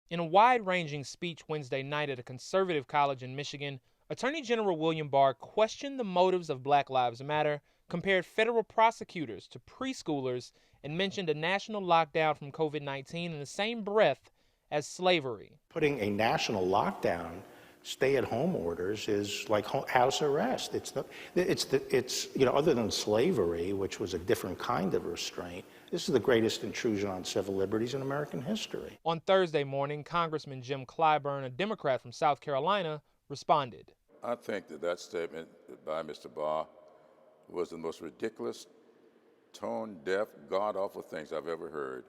In a wide-ranging speech Wednesday night at a conservative college in Michigan, Attorney General William Barr questioned the motives of Black Lives Matter, compared federal prosecutors to preschoolers, and mentioned a national lockdown from COVID-19 in the same breath as slavery. Putting a national lockdown, stay-at-home orders, is like house arrest. Other than slavery, which was a different kind of restraint, this is the greatest intrusion on civil liberties in American history. On Thursday morning, Congressman Jim Clyburn, a Democrat from South Carolina, responded. I think that statement by Mr. Barr was the most ridiculous, tone-deaf, god-awful things I've ever heard.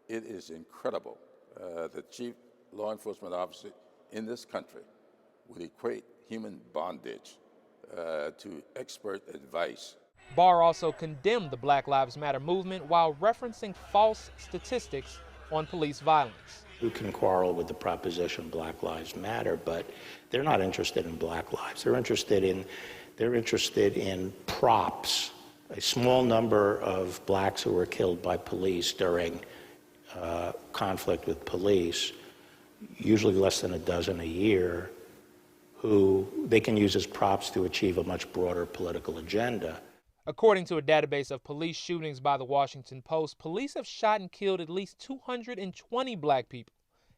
It is incredible the chief law enforcement officer in this country would equate human bondage to expert advice. Barr also condemned the Black Lives Matter movement while referencing false statistics on police violence. You can quarrel with the proposition Black Lives Matter, but they're not interested in black lives. They're interested in props. A small number of blacks who were killed by police during conflict with police, usually less than a dozen a year, who they can use as props to achieve a much broader political agenda. According to a database of police shootings by the Washington Post, police have shot and killed at least 220 black people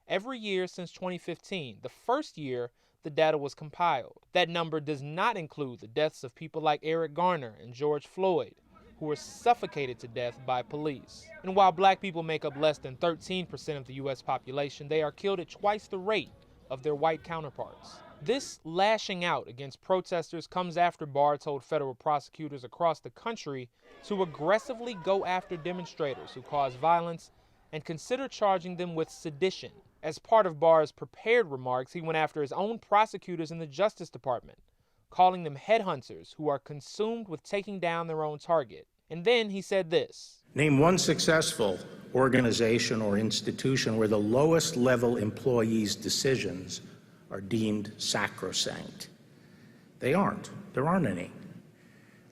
every year since 2015, the first year the data was compiled. That number does not include the deaths of people like Eric Garner and George Floyd, who were suffocated to death by police. And while black people make up less than 13% of the U.S. population, they are killed at twice the rate of their white counterparts. This lashing out against protesters comes after Barr told federal prosecutors across the country to aggressively go after demonstrators who cause violence and consider charging them with sedition. As part of Barr's prepared remarks, he went after his own prosecutors in the Justice Department, calling them headhunters who are consumed with taking down their own target. And then he said this. Name one successful organization or institution where the lowest level employees' decisions are deemed sacrosanct. They aren't. There aren't any.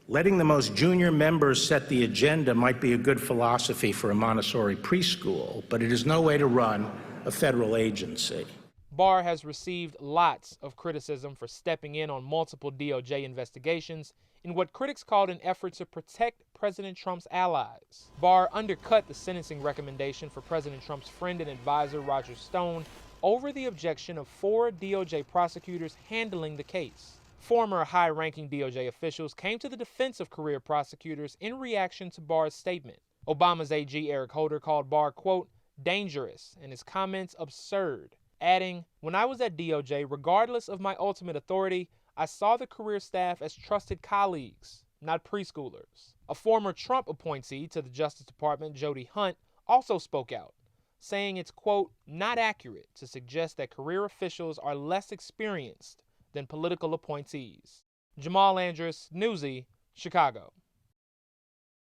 Letting the most junior members set the agenda might be a good philosophy for a Montessori preschool, but it is no way to run a federal agency. Barr has received lots of criticism for stepping in on multiple DOJ investigations in what critics called an effort to protect President Trump's allies. Barr undercut the sentencing recommendation for President Trump's friend and advisor Roger Stone over the objection of 4 DOJ prosecutors handling the case. Former high-ranking DOJ officials came to the defense of career prosecutors in reaction to Barr's statement. Obama's AG Eric Holder called Barr, quote, dangerous, and his comments absurd, adding, when I was at DOJ, regardless of my ultimate authority, I saw the career staff as trusted colleagues, not preschoolers. A former Trump appointee to the Justice Department, Jody Hunt, also spoke out, saying it's, quote, not accurate to suggest that career officials are less experienced than political appointees. Jamal Andrus, Newsy, Chicago.